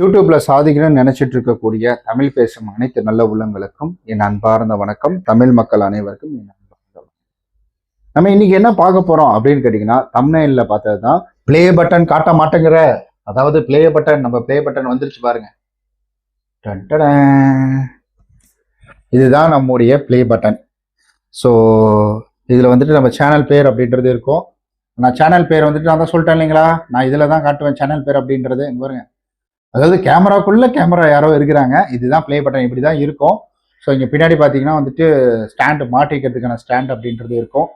யூடியூப்ல சாதிக்கணும்னு நினைச்சிட்டு இருக்கக்கூடிய தமிழ் பேசும் அனைத்து நல்ல உள்ளங்களுக்கும் என் அன்பார்ந்த வணக்கம். தமிழ் மக்கள் அனைவருக்கும் என் அன்பார்ந்த வணக்கம். நம்ம இன்னைக்கு என்ன பார்க்க போறோம் அப்படின்னு கேட்டீங்கன்னா, தம்ப்நெயில்ல பார்த்ததுதான் பிளே பட்டன் காட்ட மாட்டேங்கிற, அதாவது பிளே பட்டன், நம்ம பிளே பட்டன் வந்துருச்சு பாருங்க. இதுதான் நம்முடைய பிளே பட்டன். ஸோ இதுல வந்துட்டு நம்ம சேனல் பேர் அப்படின்றது இருக்கும். நான் சேனல் பேர் வந்துட்டு நான் தான் சொல்லிட்டேன் இல்லைங்களா, நான் இதுல தான் காட்டுவேன் சேனல் பேர் அப்படின்றது. இங்க பாருங்க, அதாவது கேமராக்குள்ள கேமரா யாரோ இருக்கிறாங்க. இதுதான் பிளே பட்டன், இப்படி தான் இருக்கும். ஸோ இங்கே பின்னாடி பார்த்தீங்கன்னா வந்துட்டு ஸ்டாண்டு மாட்டிக்கிறதுக்கான ஸ்டாண்ட் அப்படின்றது இருக்கும்.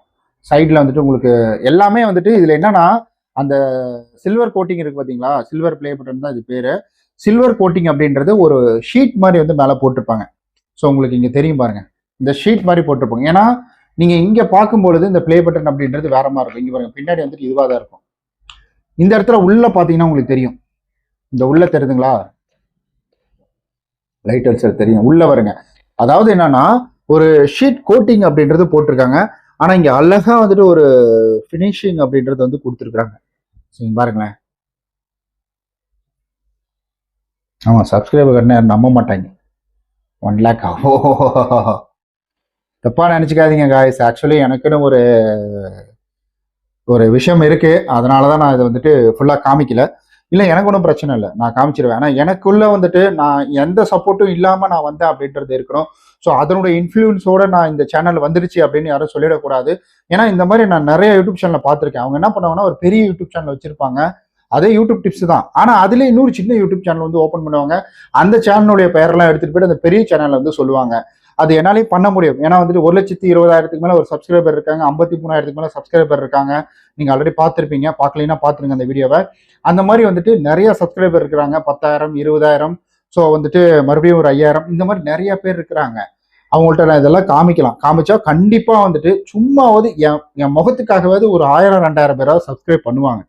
சைடில் வந்துட்டு உங்களுக்கு எல்லாமே வந்துட்டு இதில் என்னன்னா, அந்த சில்வர் கோட்டிங் இருக்கு பார்த்தீங்களா, சில்வர் பிளே பட்டன் தான் இது பேர். சில்வர் கோட்டிங் அப்படின்றது ஒரு ஷீட் மாதிரி வந்து மேலே போட்டிருப்பாங்க. ஸோ உங்களுக்கு இங்கே தெரியும் பாருங்க, இந்த ஷீட் மாதிரி போட்டிருப்பாங்க. ஏன்னா நீங்கள் இங்கே பார்க்கும்பொழுது இந்த பிளே பட்டன் அப்படின்றது வேற மாதிரி இருக்கும். இங்கே பாருங்க, பின்னாடி வந்துட்டு இதுவாக தான் இருக்கும். இந்த இடத்துல உள்ள பார்த்தீங்கன்னா உங்களுக்கு தெரியும், இந்த உள்ள தெரியுதுங்களா, லைட் அடிச்சது தெரியும், உள்ள வருங்க. அதாவது என்னன்னா, ஒரு ஷீட் கோட்டிங் அப்படின்றது போட்டிருக்காங்க. ஆனா இங்க அழகா வந்துட்டு ஒரு பினிஷிங் அப்படின்றது வந்து கொடுத்துருக்காங்க. பாருங்களேன். ஆமா, சப்ஸ்கிரைபர் கட்டின நம்ப மாட்டாங்க. 1 lakh. தப்பா நினைச்சுக்காதீங்க காய்ஸ். ஆக்சுவலி எனக்குன்னு ஒரு விஷயம் இருக்கு, அதனாலதான் நான் இதை வந்துட்டு ஃபுல்லா காமிக்கல. இல்லை, எனக்கு ஒன்றும் பிரச்சனை இல்லை, நான் காமிச்சிருவேன். ஆனால் எனக்குள்ள வந்துட்டு நான் எந்த சப்போர்ட்டும் இல்லாமல் நான் வந்தேன் அப்படின்றது இருக்கணும். ஸோ அதனுடைய இன்ஃப்ளூயன்ஸோட நான் இந்த சேனல் வந்துருச்சு அப்படின்னு யாரும் சொல்லிடக்கூடாது. ஏன்னா இந்த மாதிரி நான் நிறைய யூடியூப் சேனலை பார்த்துருக்கேன். அவங்க என்ன பண்ணுவாங்கன்னா, ஒரு பெரிய யூடியூப் சேனல் வச்சிருப்பாங்க, அதே யூடியூப் டிப்ஸ் தான். ஆனால் அதுல இன்னொரு சின்ன யூடியூப் சேனல் வந்து ஓப்பன் பண்ணுவாங்க. அந்த சேனலுடைய பெயரெல்லாம் எடுத்துட்டு போயிட்டு அந்த பெரிய சேனல் வந்து சொல்லுவாங்க. அது என்னாலையும் பண்ண முடியும். ஏன்னா வந்துட்டு 1,20,000 மேல ஒரு சப்ஸ்கிரைபர் இருக்காங்க, 53,000 மேல சப்ஸ்கிரைபர் இருக்காங்க. நீங்க ஆல்ரெடி பார்த்துருப்பீங்க, பார்க்கலைன்னா பார்த்துருங்க அந்த வீடியோவை. அந்த மாதிரி வந்துட்டு நிறைய சப்ஸ்கிரைபர் இருக்கிறாங்க, 10,000, 20,000. ஸோ வந்துட்டு மறுபடியும் ஒரு 5,000, இந்த மாதிரி நிறைய பேர் இருக்கிறாங்க. அவங்கள்ட்ட நான் இதெல்லாம் காமிச்சா கண்டிப்பா வந்துட்டு சும்மாவது என் முகத்துக்காகவாவது ஒரு 1000, 2000 பேராவது சப்ஸ்கிரைப் பண்ணுவாங்க.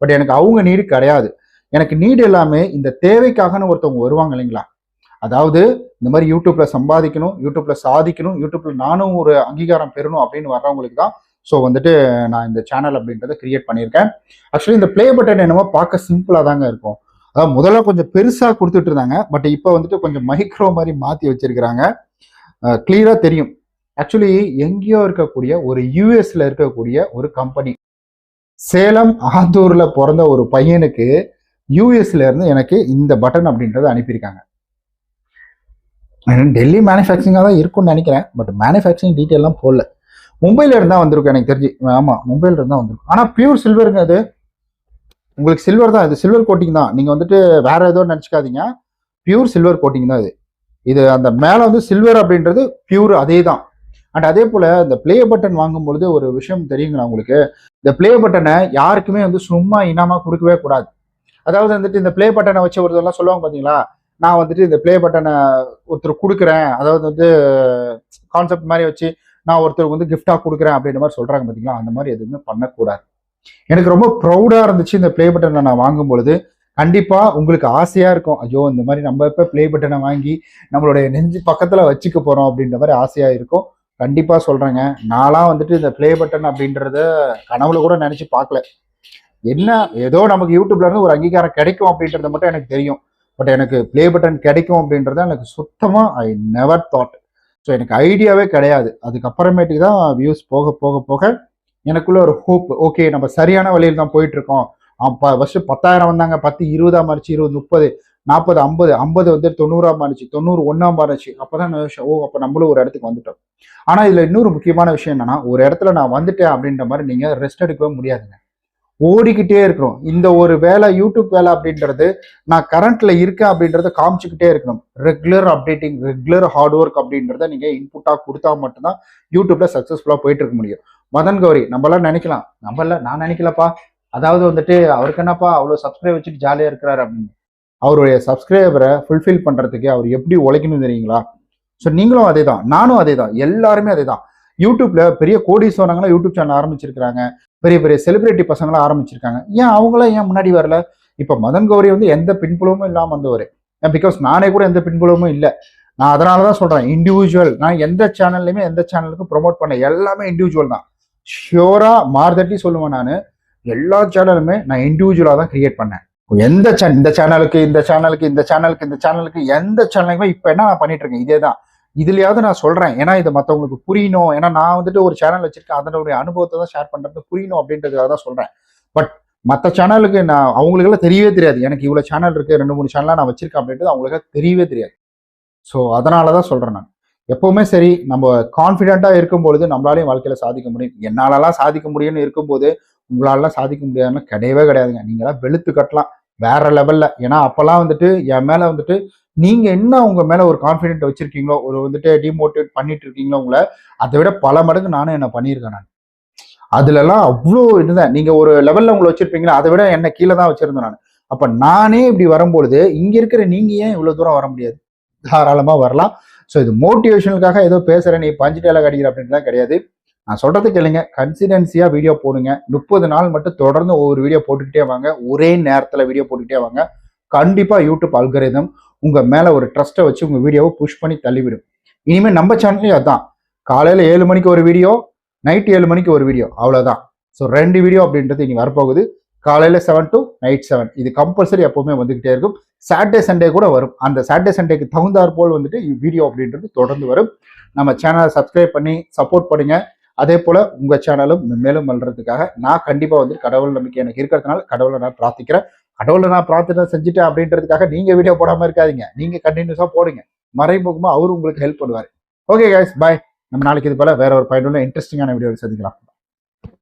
பட் எனக்கு அவங்க நீடு கிடையாது. எனக்கு நீடு எல்லாமே இந்த தேவைக்காகன்னு ஒருத்தவங்க வருவாங்க இல்லைங்களா, அதாவது இந்த மாதிரி யூடியூப்ல சம்பாதிக்கணும், யூடியூப்ல சாதிக்கணும், யூடியூப்ல நானும் ஒரு அங்கீகாரம் பெறணும் அப்படின்னு வர்றவங்களுக்கு தான் ஸோ வந்துட்டு நான் இந்த சேனல் அப்படின்றத கிரியேட் பண்ணியிருக்கேன். ஆக்சுவலி இந்த பிளே பட்டன் என்னமோ பார்க்க சிம்பிளா தாங்க இருக்கும். அதாவது முதல்ல கொஞ்சம் பெருசா கொடுத்துட்டு இருந்தாங்க, பட் இப்போ வந்துட்டு கொஞ்சம் மைக்ரோ மாதிரி மாத்தி வச்சிருக்கிறாங்க. கிளியரா தெரியும். ஆக்சுவலி எங்கேயோ இருக்கக்கூடிய ஒரு யூஎஸ்ல இருக்கக்கூடிய ஒரு கம்பெனி, சேலம் ஆத்தூர்ல பிறந்த ஒரு பையனுக்கு யூஎஸ்ல இருந்து எனக்கு இந்த பட்டன் அப்படின்றத அனுப்பியிருக்காங்க. டெல்லி மேனுஃபேக்சரிங்காக தான் இருக்கும்னு நினைக்கிறேன், பட் மேனுஃபேக்சரிங் டீட்டெயிலாம் போடல. மும்பைல இருந்தா வந்திருக்கும் எனக்கு தெரிஞ்சு. ஆமா, மும்பைல இருந்தா வந்திருக்கும். ஆனா பியூர் சில்வருங்க அது. உங்களுக்கு சில்வர் தான், இது சில்வர் கோட்டிங் தான். நீங்க வந்துட்டு வேற ஏதோ நினைச்சுக்காதீங்க, பியூர் சில்வர் கோட்டிங் தான் இது. இது அந்த மேல வந்து சில்வர் அப்படின்றது பியூர் அதே தான். அண்ட் அதே போல இந்த பிளே பட்டன் வாங்கும் பொழுது ஒரு விஷயம் தெரியுங்களா உங்களுக்கு, இந்த பிளே பட்டனை யாருக்குமே வந்து சும்மா இனாமா கொடுக்கவே கூடாது. அதாவது வந்துட்டு இந்த பிளே பட்டனை வச்சு ஒருத்தர்லாம் சொல்லுவாங்க பாத்தீங்களா, நான் வந்துட்டு இந்த பிளே பட்டனை ஒருத்தர் கொடுக்குறேன், அதாவது வந்து கான்செப்ட் மாதிரி வச்சு நான் ஒருத்தருக்கு வந்து கிஃப்டா கொடுக்குறேன் அப்படின்ற மாதிரி சொல்றாங்க பாத்தீங்களா, அந்த மாதிரி எதுவுமே பண்ணக்கூடாது. எனக்கு ரொம்ப ப்ரௌடா இருந்துச்சு இந்த பிளே பட்டனை நான் வாங்கும் பொழுது. கண்டிப்பா உங்களுக்கு ஆசையா இருக்கும், ஐயோ இந்த மாதிரி நம்ம இப்ப பிளே பட்டனை வாங்கி நம்மளுடைய நெஞ்சு பக்கத்துல வச்சுக்க போறோம் அப்படின்ற மாதிரி ஆசையா இருக்கும். கண்டிப்பா சொல்றேங்க, நான்லாம் வந்துட்டு இந்த பிளே பட்டன் அப்படின்றத கனவுல கூட நினைச்சு பார்க்கல. என்ன ஏதோ நமக்கு யூடியூப்ல இருந்து ஒரு அங்கீகாரம் கிடைக்கும் அப்படின்றது மட்டும் எனக்கு தெரியும். பட் எனக்கு பிளே பட்டன் கிடைக்கும் அப்படின்றத எனக்கு சுத்தமா ஐ நெவர் தாட். ஸோ எனக்கு ஐடியாவே கிடையாது. அதுக்கப்புறமேட்டுக்கு தான் வியூஸ் போக போக போக எனக்குள்ள ஒரு ஹோப், ஓகே நம்ம சரியான வழியில் தான் போயிட்டு இருக்கோம். அப்போ ஃபர்ஸ்ட் 10,000 வந்தாங்க, 10 20 மாறிச்சு, 20 30 40 50 50 வந்து 90 மாறிச்சு, 90 1 மாறிச்சு. அப்பதான் ஓ அப்போ நம்மளும் ஒரு இடத்துக்கு வந்துட்டோம். ஆனா இதுல இன்னொரு முக்கியமான விஷயம் என்னன்னா, ஒரு இடத்துல நான் வந்துட்டேன் அப்படின்ற மாதிரி நீங்க ரெஸ்ட் எடுக்கவே முடியாதுங்க, ஓடிக்கிட்டே இருக்கணும். இந்த ஒரு வேலை, யூடியூப் வேலை அப்படின்றது நான் கரண்ட்ல இருக்கேன் அப்படின்றத காமிச்சுக்கிட்டே இருக்கணும். Regular updating, regular hard work அப்படின்றத நீங்க இன்புட்டா கொடுத்தா மட்டும்தான் யூடியூப்ல சக்சஸ்ஃபுல்லா போயிட்டு இருக்க முடியும். மதன் கௌரி நம்மளாம் நினைக்கலாம், நான் நினைக்கலப்பா, அதாவது வந்துட்டு அவருக்கு என்னப்பா அவ்வளவு சப்ஸ்கிரைப் வச்சுட்டு ஜாலியா இருக்கிறாரு அப்படின்னு. அவருடைய சப்ஸ்கிரைபரை ஃபுல்ஃபில் பண்றதுக்கு அவர் எப்படி உழைக்கணும் தெரியுங்களா? ஸோ நீங்களும் அதே தான், நானும் அதே தான், எல்லாருமே அதே தான். யூடியூப்ல பெரிய கோடீஸ்வரங்களாம் யூடியூப் சேனல் ஆரம்பிச்சிருக்காங்க, பெரிய பெரிய செலிபிரிட்டி பசங்களாம் ஆரம்பிச்சிருக்காங்க. ஏன் அவங்களாம் ஏன் முன்னாடி வரல? இப்ப மதன் கௌரி வந்து எந்த பின்புலமும் இல்லாம வந்தவர். பிகாஸ் நானே கூட எந்த பின்புலமும் இல்லை. நான் அதனாலதான் சொல்றேன், இண்டிவிஜுவல். நான் எந்த சேனல்லையுமே எந்த சேனலுக்கும் ப்ரொமோட் பண்ண, எல்லாமே இண்டிவிஜுவல் தான். ஷியோரா மார்தட்டி சொல்லுவேன், நான் எல்லா சேனலுமே நான் இண்டிவிஜுவலா தான் கிரியேட் பண்ணேன். இந்த சேனலுக்கு எந்த சேனலுக்குமே இப்ப என்ன நான் பண்ணிட்டு இருக்கேன் இதேதான். இதுலயாவது நான் சொல்றேன், ஏன்னா இது மத்தவங்களுக்கு புரியணும். ஏன்னா நான் வந்துட்டு ஒரு சேனல் வச்சிருக்கேன், அதனுடைய அனுபவத்தை தான் ஷேர் பண்றது, புரியணும் அப்படின்றதுக்காக தான் சொல்றேன். பட் மற்ற சேனலுக்கு நான் அவங்களுக்கு எல்லாம் தெரியவே தெரியாது. எனக்கு இவ்வளவு சேனல் இருக்கு, 2-3 சேனலா நான் வச்சிருக்கேன் அப்படின்றது அவங்களுக்கு தெரியவே தெரியாது. ஸோ அதனாலதான் சொல்றேன் நான். எப்பவுமே சரி, நம்ம கான்ஃபிடென்ட்டா இருக்கும்பொழுது நம்மளாலையும் வாழ்க்கையில சாதிக்க முடியும். என்னாலலாம் சாதிக்க முடியும்னு இருக்கும்போது உங்களாலாம் சாதிக்க முடியாதுன்னு கிடையவே கிடையாதுங்க. நீங்களாம் வெளுத்து கட்டலாம் வேற லெவல்ல. ஏன்னா அப்பெல்லாம் வந்துட்டு என் மேல வந்துட்டு நீங்க என்ன உங்க மேல ஒரு கான்ஃபிடென்ட் வச்சிருக்கீங்களோ, ஒரு வந்துட்டு டிமோட்டிவேட் பண்ணிட்டு இருக்கீங்களோ உங்களை, அதை விட பல மடங்கு நானும் என்ன பண்ணியிருக்கேன் நான். அதுல எல்லாம் அவ்வளோ இதுதான். நீங்க ஒரு லெவல்ல உங்களை வச்சிருப்பீங்களா, அதை விட என்ன கீழே தான் வச்சிருந்தேன் நான். அப்ப நானே இப்படி வரும்பொழுது இங்க இருக்கிற நீங்க ஏன் இவ்வளவு தூரம் வர முடியாது? தாராளமா வரலாம். ஸோ இது மோட்டிவேஷனுக்காக ஏதோ பேசுறேன், நீ பஞ்சு டேலாக் அடிக்கிற அப்படின்லாம் கிடையாது. நான் சொல்றது கேளுங்க, கன்சிடென்சியா வீடியோ போடுங்க. 30 நாள் மட்டும் தொடர்ந்து ஒவ்வொரு வீடியோ போட்டுக்கிட்டே வாங்க. ஒரே நேரத்துல வீடியோ போட்டுக்கிட்டே வாங்க. கண்டிப்பா யூடியூப் அல்கரிதம் உங்க மேல ஒரு ட்ரஸ்ட்டை வச்சு உங்க வீடியோவை புஷ் பண்ணி தள்ளிவிடும். இனிமே நம்ம சேனல்லையும் அதான், காலையில 7 மணிக்கு ஒரு வீடியோ, நைட் 7 மணிக்கு ஒரு வீடியோ, அவ்வளவுதான். ஸோ 2 வீடியோ அப்படின்றது இனி வரப்போகுது. காலையில 7 to night 7, இது கம்பல்சரி எப்பவுமே வந்துகிட்டே இருக்கும். சாட்டர்டே சண்டே கூட வரும். அந்த சாட்டர்டே சண்டேக்கு தகுந்தாற் போல் வந்துட்டு வீடியோ அப்படின்றது தொடர்ந்து வரும். நம்ம சேனலை சப்ஸ்கிரைப் பண்ணி சப்போர்ட் பண்ணுங்க. அதே போல உங்க சேனலும் மேலும் வளர்றதுக்காக நான் கண்டிப்பா வந்து கடவுள் நம்பிக்கை எனக்கு இருக்கிறதுனால கடவுளை நான் பிரார்த்திக்கிறேன். கடவுளை நான் பிரார்த்தனை செஞ்சுட்டேன் அப்படின்றதுக்காக நீங்க வீடியோ போடாம இருக்காதீங்க. நீங்க கண்டினியூஸா போடுங்க. மறைமுகமா அவரு உங்களுக்கு ஹெல்ப் பண்ணுவாரு. ஓகே கைஸ், பாய். நம்ம நாளைக்கு இது போல வேற ஒரு பயனுள்ள இன்ட்ரெஸ்டிங்கான வீடியோ சந்திக்கலாம்.